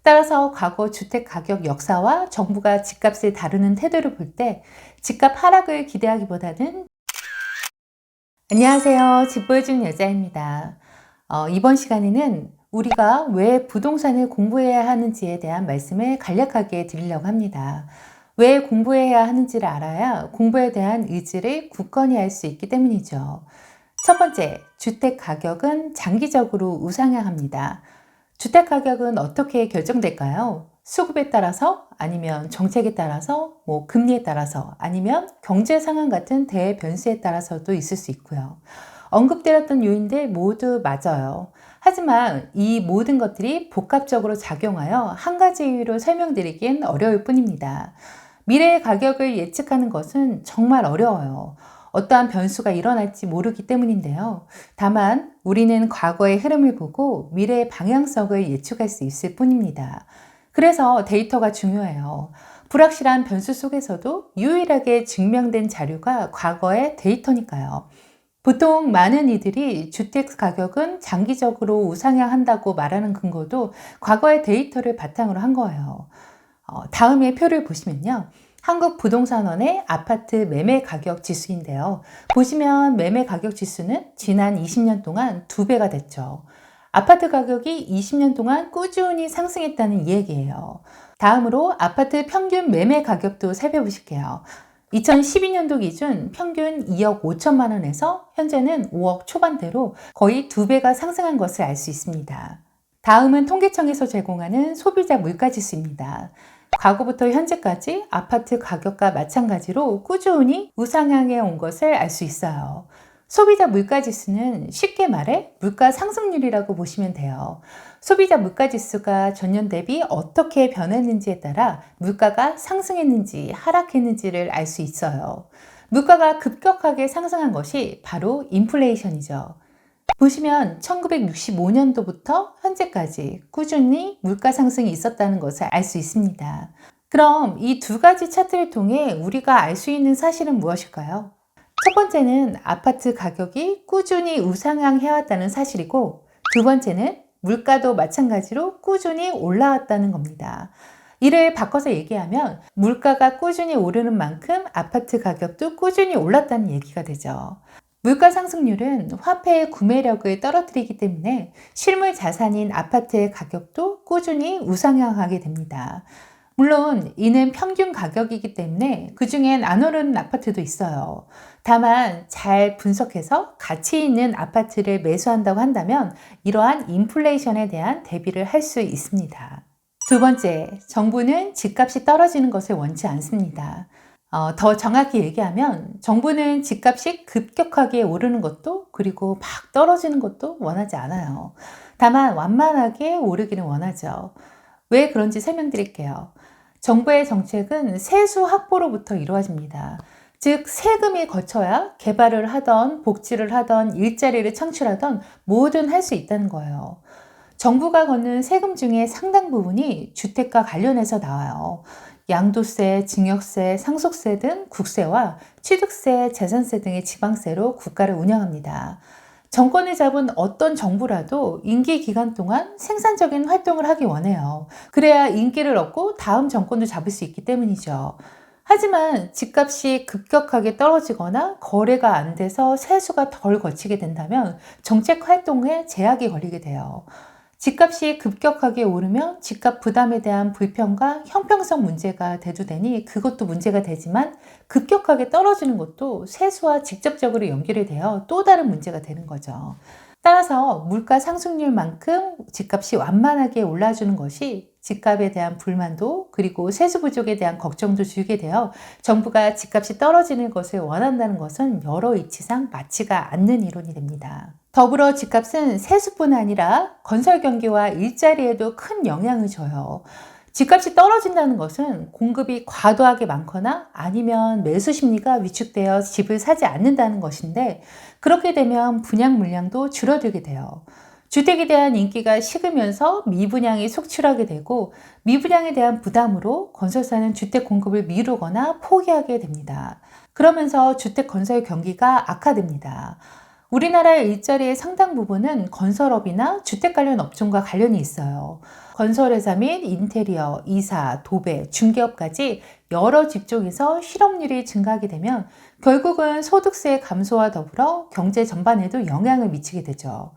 따라서 과거 주택 가격 역사와 정부가 집값을 다루는 태도를 볼 때 집값 하락을 기대하기보다는 안녕하세요. 집 보여주는 여자입니다. 이번 시간에는 우리가 왜 부동산을 공부해야 하는지에 대한 말씀을 간략하게 드리려고 합니다. 왜 공부해야 하는지를 알아야 공부에 대한 의지를 굳건히 할 수 있기 때문이죠. 첫 번째, 주택 가격은 장기적으로 우상향합니다. 주택 가격은 어떻게 결정될까요? 수급에 따라서, 아니면 정책에 따라서, 금리에 따라서, 아니면 경제 상황 같은 대변수에 따라서도 있을 수 있고요. 언급드렸던 요인들 모두 맞아요. 하지만 이 모든 것들이 복합적으로 작용하여 한 가지 이유로 설명드리긴 어려울 뿐입니다. 미래의 가격을 예측하는 것은 정말 어려워요. 어떠한 변수가 일어날지 모르기 때문인데요. 다만 우리는 과거의 흐름을 보고 미래의 방향성을 예측할 수 있을 뿐입니다. 그래서 데이터가 중요해요. 불확실한 변수 속에서도 유일하게 증명된 자료가 과거의 데이터니까요. 보통 많은 이들이 주택 가격은 장기적으로 우상향한다고 말하는 근거도 과거의 데이터를 바탕으로 한 거예요. 다음에 표를 보시면요. 한국부동산원의 아파트 매매 가격 지수인데요. 보시면 매매 가격 지수는 지난 20년 동안 2배가 됐죠. 아파트 가격이 20년 동안 꾸준히 상승했다는 이 얘기예요. 다음으로 아파트 평균 매매 가격도 살펴보실게요. 2012년도 기준 평균 2억 5천만 원에서 현재는 5억 초반대로 거의 2배가 상승한 것을 알 수 있습니다. 다음은 통계청에서 제공하는 소비자 물가지수입니다. 과거부터 현재까지 아파트 가격과 마찬가지로 꾸준히 우상향해 온 것을 알 수 있어요. 소비자 물가지수는 쉽게 말해 물가 상승률이라고 보시면 돼요. 소비자 물가지수가 전년 대비 어떻게 변했는지에 따라 물가가 상승했는지 하락했는지를 알 수 있어요. 물가가 급격하게 상승한 것이 바로 인플레이션이죠. 보시면 1965년도부터 현재까지 꾸준히 물가 상승이 있었다는 것을 알 수 있습니다. 그럼 이 두 가지 차트를 통해 우리가 알 수 있는 사실은 무엇일까요? 첫 번째는 아파트 가격이 꾸준히 우상향해왔다는 사실이고, 두 번째는 물가도 마찬가지로 꾸준히 올라왔다는 겁니다. 이를 바꿔서 얘기하면 물가가 꾸준히 오르는 만큼 아파트 가격도 꾸준히 올랐다는 얘기가 되죠. 물가 상승률은 화폐의 구매력을 떨어뜨리기 때문에 실물 자산인 아파트의 가격도 꾸준히 우상향하게 됩니다. 물론 이는 평균 가격이기 때문에 그중엔 안 오르는 아파트도 있어요. 다만 잘 분석해서 가치 있는 아파트를 매수한다고 한다면 이러한 인플레이션에 대한 대비를 할 수 있습니다. 두 번째, 정부는 집값이 떨어지는 것을 원치 않습니다. 더 정확히 얘기하면 정부는 집값이 급격하게 오르는 것도 그리고 막 떨어지는 것도 원하지 않아요. 다만 완만하게 오르기는 원하죠. 왜 그런지 설명드릴게요. 정부의 정책은 세수 확보로부터 이루어집니다. 즉 세금이 거쳐야 개발을 하던 복지를 하던 일자리를 창출하던 뭐든 할 수 있다는 거예요. 정부가 걷는 세금 중에 상당 부분이 주택과 관련해서 나와요. 양도세, 증여세, 상속세 등 국세와 취득세, 재산세 등의 지방세로 국가를 운영합니다. 정권을 잡은 어떤 정부라도 임기 기간 동안 생산적인 활동을 하기 원해요. 그래야 인기를 얻고 다음 정권도 잡을 수 있기 때문이죠. 하지만 집값이 급격하게 떨어지거나 거래가 안 돼서 세수가 덜 거치게 된다면 정책 활동에 제약이 걸리게 돼요. 집값이 급격하게 오르면 집값 부담에 대한 불평과 형평성 문제가 대두되니 그것도 문제가 되지만 급격하게 떨어지는 것도 세수와 직접적으로 연결이 되어 또 다른 문제가 되는 거죠. 따라서 물가 상승률만큼 집값이 완만하게 올라주는 것이 집값에 대한 불만도 그리고 세수 부족에 대한 걱정도 줄게 되어 정부가 집값이 떨어지는 것을 원한다는 것은 여러 이치상 맞지가 않는 이론이 됩니다. 더불어 집값은 세수뿐 아니라 건설 경기와 일자리에도 큰 영향을 줘요. 집값이 떨어진다는 것은 공급이 과도하게 많거나 아니면 매수 심리가 위축되어 집을 사지 않는다는 것인데 그렇게 되면 분양 물량도 줄어들게 돼요. 주택에 대한 인기가 식으면서 미분양이 속출하게 되고 미분양에 대한 부담으로 건설사는 주택 공급을 미루거나 포기하게 됩니다. 그러면서 주택 건설 경기가 악화됩니다. 우리나라의 일자리의 상당 부분은 건설업이나 주택 관련 업종과 관련이 있어요. 건설회사 및 인테리어, 이사, 도배, 중개업까지 여러 직종에서 실업률이 증가하게 되면 결국은 소득세 감소와 더불어 경제 전반에도 영향을 미치게 되죠.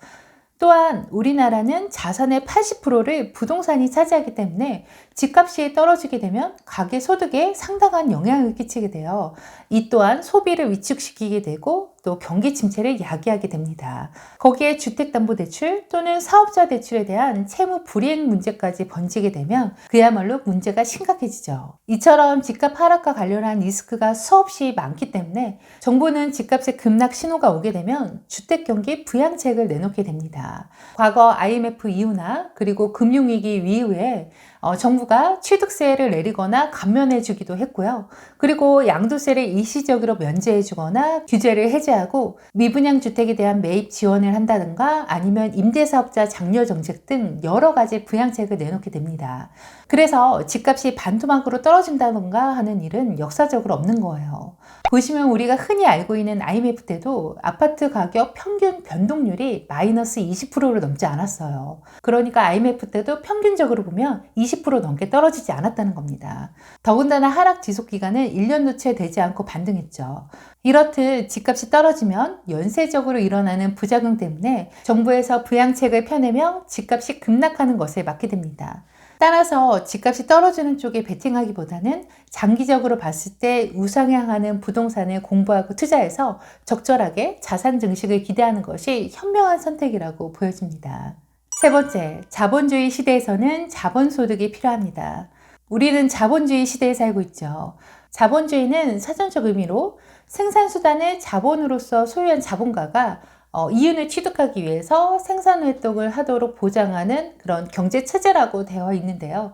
또한 우리나라는 자산의 80%를 부동산이 차지하기 때문에 집값이 떨어지게 되면 가계 소득에 상당한 영향을 끼치게 돼요. 이 또한 소비를 위축시키게 되고 또 경기 침체를 야기하게 됩니다. 거기에 주택담보대출 또는 사업자 대출에 대한 채무 불이행 문제까지 번지게 되면 그야말로 문제가 심각해지죠. 이처럼 집값 하락과 관련한 리스크가 수없이 많기 때문에 정부는 집값의 급락 신호가 오게 되면 주택경기 부양책을 내놓게 됩니다. 과거 IMF 이후나 그리고 금융위기 이후에 정부가 취득세를 내리거나 감면해 주기도 했고요. 그리고 양도세를 일시적으로 면제해 주거나 규제를 해제하고 미분양 주택에 대한 매입 지원을 한다든가 아니면 임대사업자 장려 정책 등 여러 가지 부양책을 내놓게 됩니다. 그래서 집값이 반토막으로 떨어진다든가 하는 일은 역사적으로 없는 거예요. 보시면 우리가 흔히 알고 있는 IMF 때도 아파트 가격 평균 변동률이 마이너스 20%를 넘지 않았어요. 그러니까 IMF 때도 평균적으로 보면 20% 넘게 떨어지지 않았다는 겁니다. 더군다나 하락 지속 기간은 1년도 채 되지 않고 반등했죠. 이렇듯 집값이 떨어지면 연쇄적으로 일어나는 부작용 때문에 정부에서 부양책을 펴내며 집값이 급락하는 것을 막게 됩니다. 따라서 집값이 떨어지는 쪽에 베팅하기보다는 장기적으로 봤을 때 우상향하는 부동산을 공부하고 투자해서 적절하게 자산 증식을 기대하는 것이 현명한 선택이라고 보여집니다. 세 번째, 자본주의 시대에서는 자본소득이 필요합니다. 우리는 자본주의 시대에 살고 있죠. 자본주의는 사전적 의미로 생산수단을 자본으로서 소유한 자본가가 이윤을 취득하기 위해서 생산활동을 하도록 보장하는 그런 경제체제라고 되어 있는데요.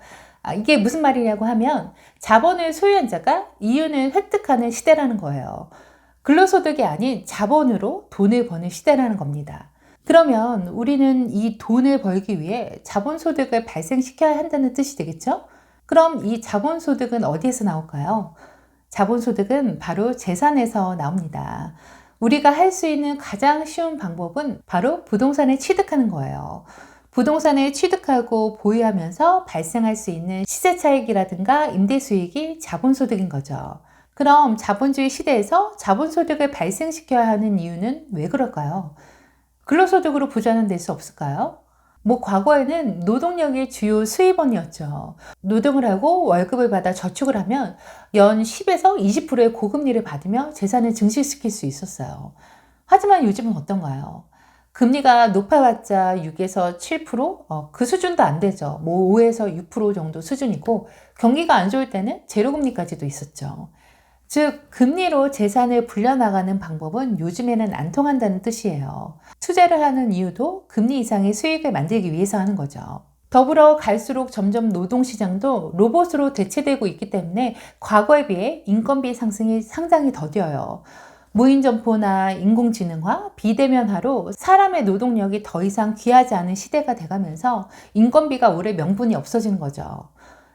이게 무슨 말이냐고 하면 자본을 소유한 자가 이윤을 획득하는 시대라는 거예요. 근로소득이 아닌 자본으로 돈을 버는 시대라는 겁니다. 그러면 우리는 이 돈을 벌기 위해 자본소득을 발생시켜야 한다는 뜻이 되겠죠? 그럼 이 자본소득은 어디에서 나올까요? 자본소득은 바로 재산에서 나옵니다. 우리가 할 수 있는 가장 쉬운 방법은 바로 부동산을 취득하는 거예요. 부동산을 취득하고 보유하면서 발생할 수 있는 시세 차익이라든가 임대 수익이 자본소득인 거죠. 그럼 자본주의 시대에서 자본소득을 발생시켜야 하는 이유는 왜 그럴까요? 근로소득으로 부자는 될 수 없을까요? 과거에는 노동력이 주요 수입원이었죠. 노동을 하고 월급을 받아 저축을 하면 연 10에서 20%의 고금리를 받으며 재산을 증식시킬 수 있었어요. 하지만 요즘은 어떤가요? 금리가 높아봤자 6에서 7%? 그 수준도 안 되죠. 5에서 6% 정도 수준이고 경기가 안 좋을 때는 제로금리까지도 있었죠. 즉, 금리로 재산을 불려나가는 방법은 요즘에는 안 통한다는 뜻이에요. 투자를 하는 이유도 금리 이상의 수익을 만들기 위해서 하는 거죠. 더불어 갈수록 점점 노동시장도 로봇으로 대체되고 있기 때문에 과거에 비해 인건비 상승이 상당히 더뎌요. 무인점포나 인공지능화, 비대면화로 사람의 노동력이 더 이상 귀하지 않은 시대가 돼가면서 인건비가 오래 명분이 없어지는 거죠.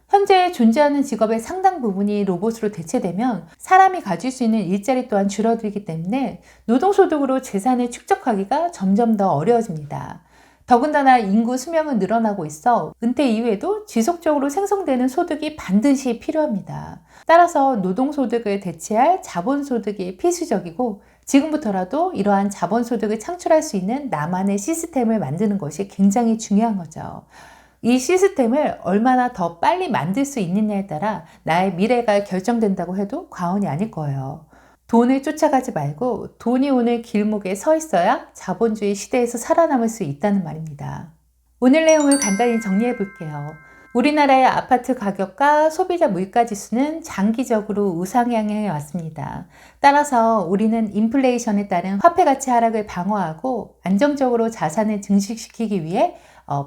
현재 존재하는 직업의 상당 부분이 로봇으로 대체되면 사람이 가질 수 있는 일자리 또한 줄어들기 때문에 노동소득으로 재산을 축적하기가 점점 더 어려워집니다. 더군다나 인구 수명은 늘어나고 있어 은퇴 이후에도 지속적으로 생성되는 소득이 반드시 필요합니다. 따라서 노동소득을 대체할 자본소득이 필수적이고 지금부터라도 이러한 자본소득을 창출할 수 있는 나만의 시스템을 만드는 것이 굉장히 중요한 거죠. 이 시스템을 얼마나 더 빨리 만들 수 있느냐에 따라 나의 미래가 결정된다고 해도 과언이 아닐 거예요. 돈을 쫓아가지 말고 돈이 오는 길목에 서 있어야 자본주의 시대에서 살아남을 수 있다는 말입니다. 오늘 내용을 간단히 정리해 볼게요. 우리나라의 아파트 가격과 소비자 물가지수는 장기적으로 우상향해 왔습니다. 따라서 우리는 인플레이션에 따른 화폐 가치 하락을 방어하고 안정적으로 자산을 증식시키기 위해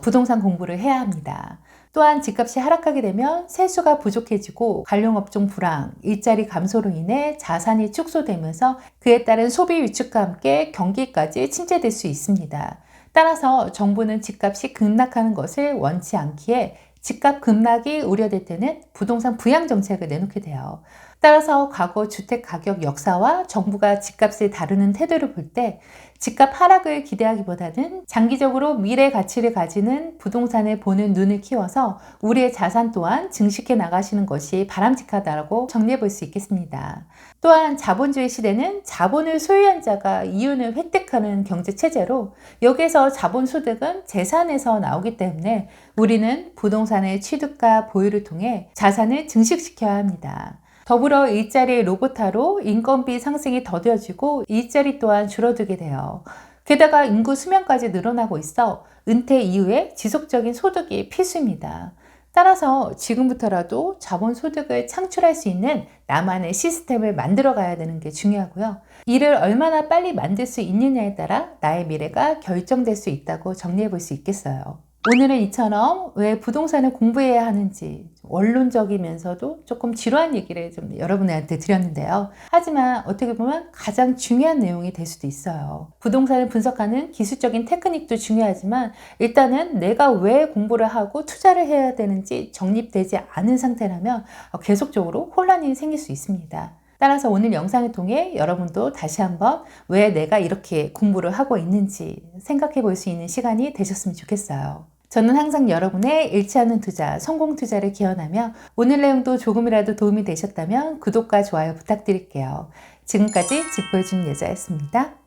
부동산 공부를 해야 합니다. 또한 집값이 하락하게 되면 세수가 부족해지고 관련업종 불황, 일자리 감소로 인해 자산이 축소되면서 그에 따른 소비 위축과 함께 경기까지 침체될 수 있습니다. 따라서 정부는 집값이 급락하는 것을 원치 않기에 집값 급락이 우려될 때는 부동산 부양 정책을 내놓게 돼요. 따라서 과거 주택 가격 역사와 정부가 집값을 다루는 태도를 볼 때 집값 하락을 기대하기보다는 장기적으로 미래 가치를 가지는 부동산을 보는 눈을 키워서 우리의 자산 또한 증식해 나가시는 것이 바람직하다고 정리해 볼 수 있겠습니다. 또한 자본주의 시대는 자본을 소유한 자가 이윤을 획득하는 경제 체제로 여기에서 자본 소득은 재산에서 나오기 때문에 우리는 부동산의 취득과 보유를 통해 자산을 증식시켜야 합니다. 더불어 일자리의 로봇화로 인건비 상승이 더뎌지고 일자리 또한 줄어들게 돼요. 게다가 인구 수명까지 늘어나고 있어 은퇴 이후에 지속적인 소득이 필수입니다. 따라서 지금부터라도 자본 소득을 창출할 수 있는 나만의 시스템을 만들어 가야 되는 게 중요하고요. 이를 얼마나 빨리 만들 수 있느냐에 따라 나의 미래가 결정될 수 있다고 정리해 볼 수 있겠어요. 오늘은 이처럼 왜 부동산을 공부해야 하는지 원론적이면서도 조금 지루한 얘기를 좀 여러분들한테 드렸는데요. 하지만 어떻게 보면 가장 중요한 내용이 될 수도 있어요. 부동산을 분석하는 기술적인 테크닉도 중요하지만 일단은 내가 왜 공부를 하고 투자를 해야 되는지 정립되지 않은 상태라면 계속적으로 혼란이 생길 수 있습니다. 따라서 오늘 영상을 통해 여러분도 다시 한번 왜 내가 이렇게 공부를 하고 있는지 생각해 볼 수 있는 시간이 되셨으면 좋겠어요. 저는 항상 여러분의 잃지 않는 투자, 성공 투자를 기원하며 오늘 내용도 조금이라도 도움이 되셨다면 구독과 좋아요 부탁드릴게요. 지금까지 집 보여주는 여자였습니다.